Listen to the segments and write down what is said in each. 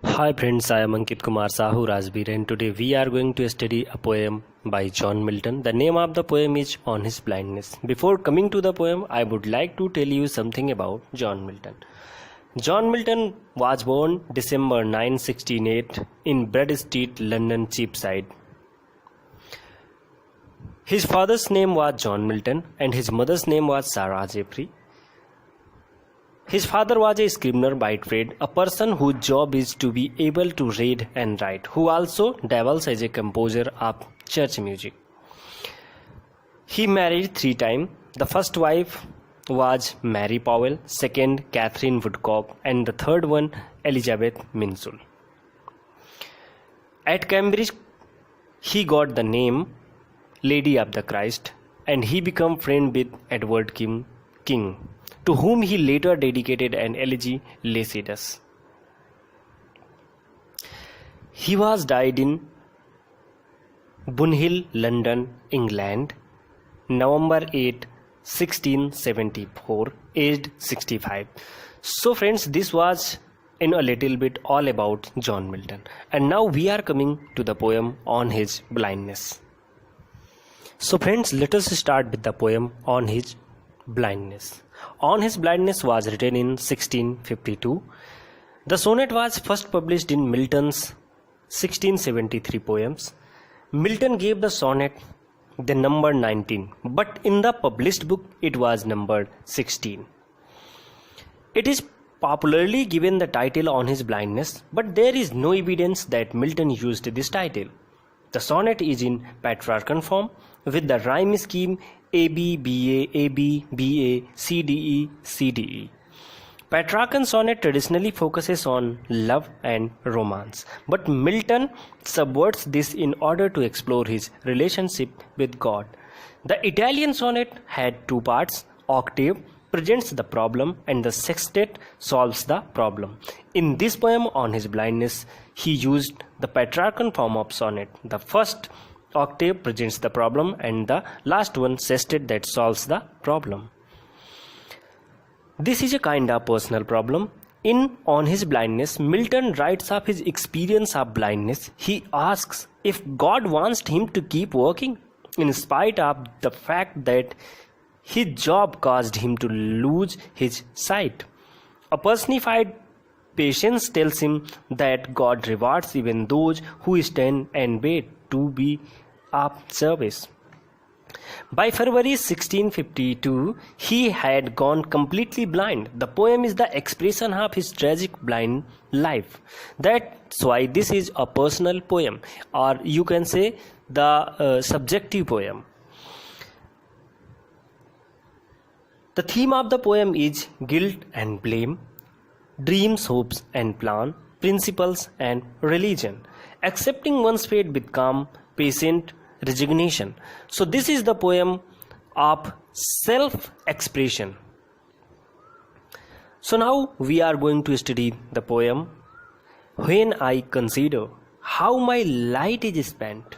Hi friends, I am Ankit Kumar Sahu Rajveer and today we are going to study a poem by John Milton. The name of the poem is On His Blindness. Before coming to the poem, I would like to tell you something about John Milton. John Milton was born December 9, 1608 in Bread Street, London, Cheapside. His father's name was John Milton and his mother's name was Sarah Jeffrey. His father was a scrivener by trade, a person whose job is to be able to read and write, who also dabbles as a composer of church music. He married 3 times. The first wife was Mary Powell, second Catherine Woodcock, and the third one Elizabeth Minsul. At Cambridge, he got the name Lady of the Christ, and he became friend with Edward King, to whom he later dedicated an elegy, Lycidas. He was died in Bunhill, London, England, November 8, 1674, aged 65. So friends, this was in a little bit all about John Milton. And now we are coming to the poem On His Blindness. So friends, let us start with the poem On His Blindness. On His Blindness was written in 1652. The sonnet was first published in Milton's 1673 poems. Milton gave the sonnet the number 19, but in the published book it was numbered 16. It is popularly given the title On His Blindness, but there is no evidence that Milton used this title. The sonnet is in Petrarchan form with the rhyme scheme AB, BA, AB, BA, CDE, CDE. Petrarchan sonnet traditionally focuses on love and romance, but Milton subverts this in order to explore his relationship with God. The Italian sonnet had 2 parts. Octave presents the problem and the sextet solves the problem. In this poem On His Blindness, he used the Petrarchan form of sonnet. The first octave presents the problem and the last one sextet that solves the problem. This is a kind of personal problem. In On His Blindness, Milton writes of his experience of blindness. He asks if God wants him to keep working in spite of the fact that his job caused him to lose his sight. A personified patience tells him that God rewards even those who stand and wait to be of service. By February 1652, he had gone completely blind. The poem is the expression of his tragic blind life. That's why this is a personal poem, or you can say the subjective poem. The theme of the poem is guilt and blame, dreams, hopes and plan, principles and religion, accepting one's fate with calm, patient resignation. So this is the poem of self-expression. So now we are going to study the poem When I Consider How My Light Is Spent.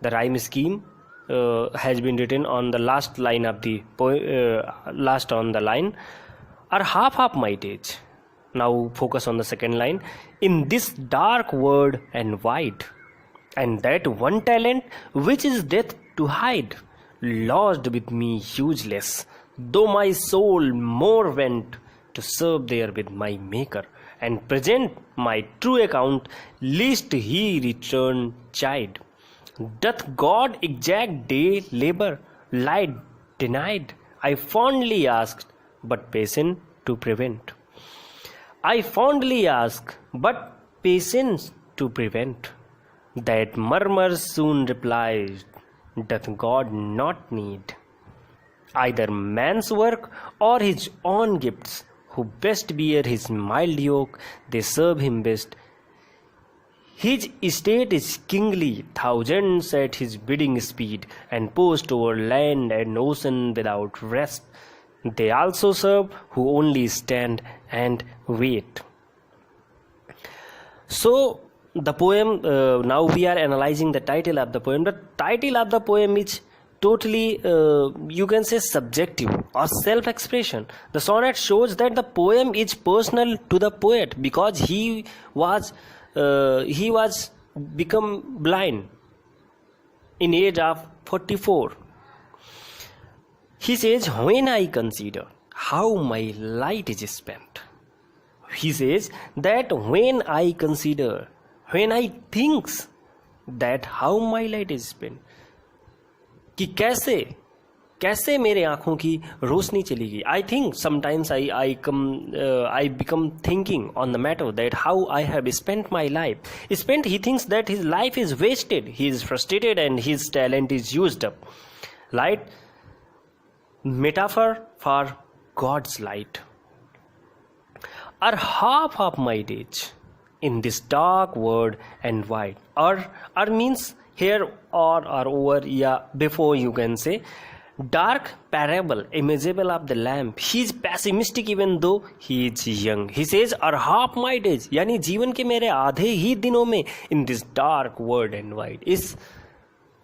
The rhyme scheme has been written on the last line of the last on the line, or half of my days. Now focus on the second line. In this dark world and wide, and that one talent which is death to hide, lost with me useless, though my soul more went to serve there with my Maker, and present my true account, lest he return chide. Doth God exact day labor, light denied? I fondly asked, but patient to prevent. I fondly ask, but patience to prevent. That murmur soon replies, doth God not need either man's work or his own gifts? Who best bear his mild yoke, they serve him best. His estate is kingly, thousands at his bidding speed, and post over land and ocean without rest. They also serve who only stand and wait. So the poem, now we are analyzing the title of the poem. The title of the poem is totally, you can say, subjective or self-expression. The sonnet shows that the poem is personal to the poet because he was become blind in age of 44. He says, when I consider how my light is spent. He says that when I consider, when I thinks that how my light is spent, कि कैसे मेरे आँखों की रोशनी चली गई. I think sometimes I become thinking on the matter that how I have spent my life. He thinks that his life is wasted. He is frustrated and his talent is used up. Light, metaphor for God's light. Are half of my days in this dark world and wide. Or means here or over, yeah, before, you can say. Dark parable, imageable of the lamp. He is pessimistic even though he is young. He says, are half my days, यानी जीवन के मेरे आधे ही दिनों में in this dark world and wide, इस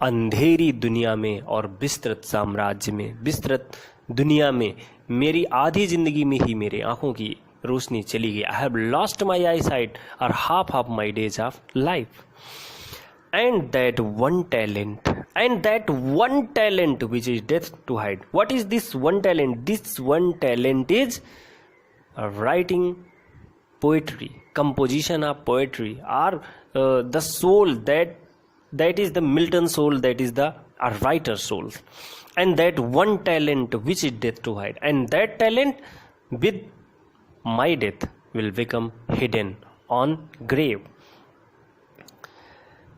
अंधेरी दुनिया में और विस्तृत साम्राज्य में, विस्तृत दुनिया में मेरी आधी जिंदगी में ही मेरे आंखों की रोशनी चली गई. I have lost my eyesight or half of my days of life. And that one talent which is death to hide. What is this one talent? This one talent is writing poetry, composition of poetry, or the soul that is the Milton soul, that is the writer soul. And that one talent which is death to hide. And that talent with my death will become hidden on grave.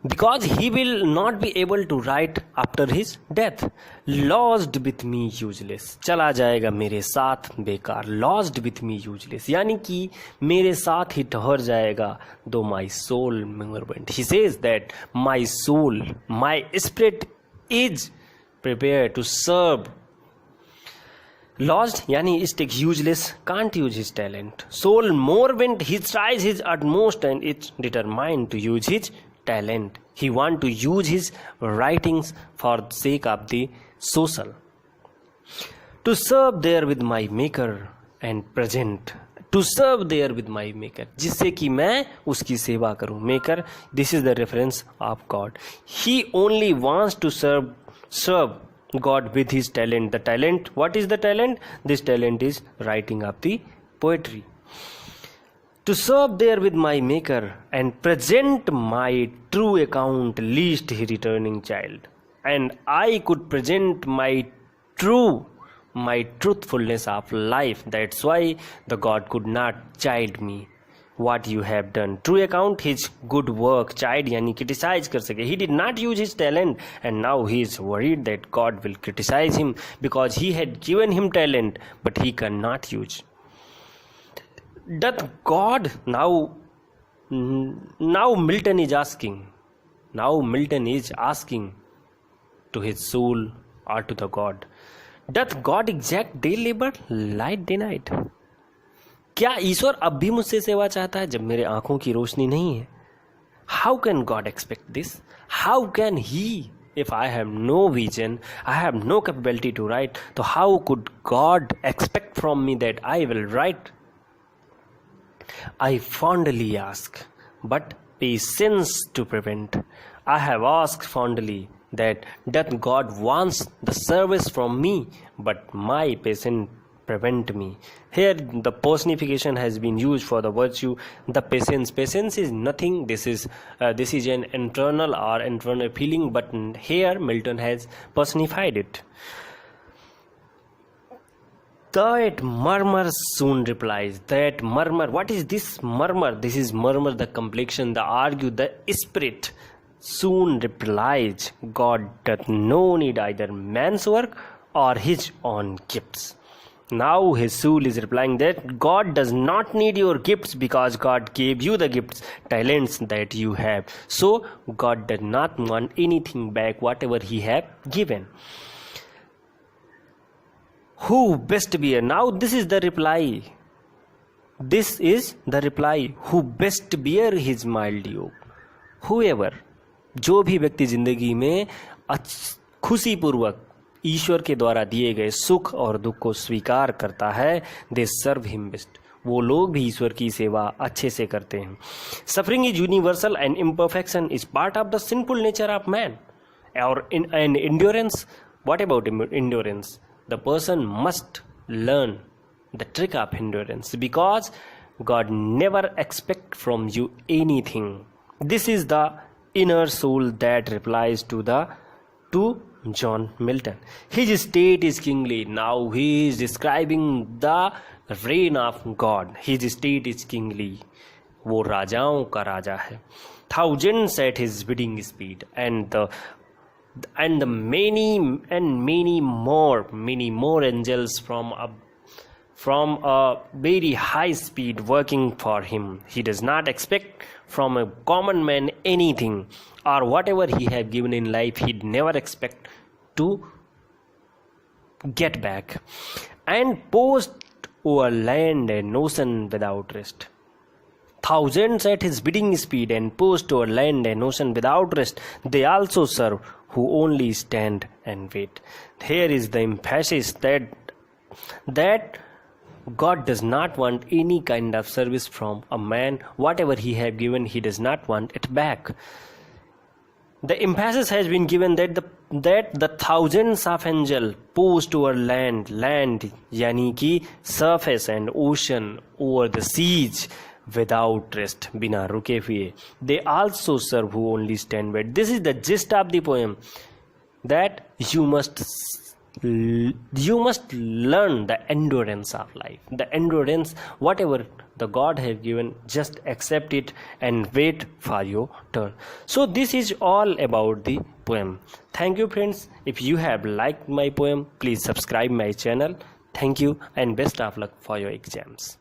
Because he will not be able to write after his death. Lost with me useless. चला जाएगा मेरे साथ बेकार. Lost with me useless. यानी कि मेरे साथ ही ठहर जाएगा though my soul mournement. He says that my soul, my spirit is prepared to serve. Lost यानी is useless, can't use his talent. Soul mournement, he tries his utmost and is determined to use his talent. He want to use his writings for the sake of the social. To serve there with my maker and present. To serve there with my maker. जिससे कि मैं उसकी सेवा करूं. Maker, this is the reference of God. He only wants to serve God with his talent. The talent, what is the talent? This talent is writing of the poetry. To serve there with my maker and present my true account lest he returning child. And I could present my truthfulness of life. That's why the God could not chide me. What you have done. True account, his good work. Chide yani criticize kar sake. He did not use his talent and now he is worried that God will criticize him because he had given him talent but he cannot use. Doth God now Milton is asking to his soul or to the God, doth God exact day labor light day night? क्या ईश्वर अब भी मुझसे सेवा चाहता है जब मेरे आंखों की रोशनी नहीं है? How can God expect this? How can he, if I have no vision, I have no capability to write, so how could God expect from me that I will write? I fondly ask, but patience to prevent. I have asked fondly that doth God wants the service from me, but my patience prevent me. Here the personification has been used for the virtue, the patience. Patience is nothing. This is an internal feeling, but here Milton has personified it. That murmur soon replies. That murmur, what is this murmur? This is murmur, the complexion, the argue, the spirit. Soon replies, God doth no need either man's work or his own gifts. Now his soul is replying that God does not need your gifts because God gave you the gifts, talents that you have. So God does not want anything back, whatever he have given. Who best bear? Now this is the reply. This is the reply. Who best bear his mild yoke? Whoever, जो भी व्यक्ति जिंदगी में खुशी पूर्वक ईश्वर के द्वारा दिए गए सुख और दुख को स्वीकार करता है, दे सर्व हिम बेस्ट, वो लोग भी ईश्वर की सेवा अच्छे से करते हैं। Suffering is universal and imperfection is part of the sinful nature of man. और in and endurance, what about endurance? The person must learn the trick of endurance because God never expects from you anything. This is the inner soul that replies to John Milton. His state is kingly. Now he is describing the reign of God. His state is kingly. वो राजाओं का राजा है. Thousands at his bidding speed, and the many more angels from a very high speed working for him. He does not expect from a common man anything, or whatever he have given in life he'd never expect to get back, and post over land and ocean without rest. Thousands at his bidding speed and post over land and ocean without rest, they also serve who only stand and wait. Here is the emphasis that God does not want any kind of service from a man. Whatever he have given, he does not want it back. The emphasis has been given that the thousands of angels post over land यानी कि surface and ocean, over the seas without rest, बिना रुके हुए. They also serve who only stand wait. This is the gist of the poem, that you must learn the endurance of life. The endurance, whatever the God have given, just accept it and wait for your turn. So this is all about the poem. Thank you friends. If you have liked my poem, please subscribe my channel. Thank you and best of luck for your exams.